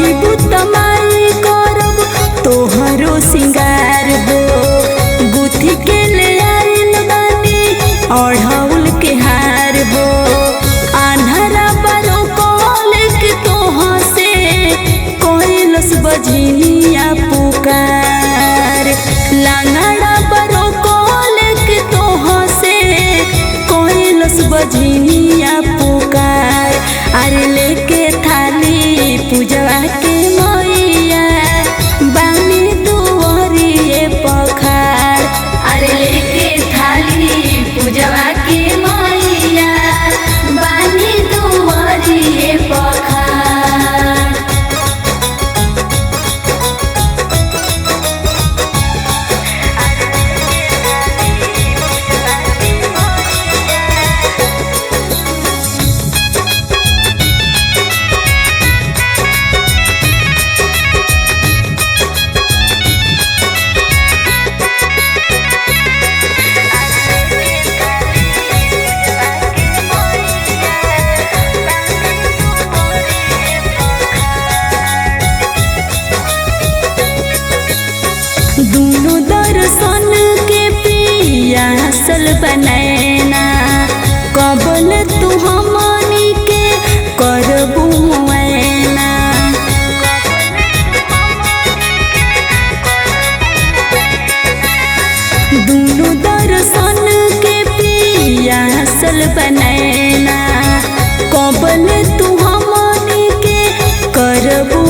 अइबू तमाई करब तोहरो सिंगार हो। गुथी के ले आइल बानी अढ़ौल के हार हो। आन्हरा बरो कॉल के तोहा से कोइलस बजनिया पुकार। लांगड़ा बरो कॉल के तोहा से कोइलस बजनिया पुकार। अरे लेके थाली पूजवा के मैया बानी दुआरिए पखार। अरे लेके थाली पूजवा के मैया बानी दुआरिए पखार। दूनो दर्शन के पियासल बनैना कबल तू हमनी के करबू मुआयना। दूनो दर्शन के पियासल बनैना कबल तू हमनी के करबू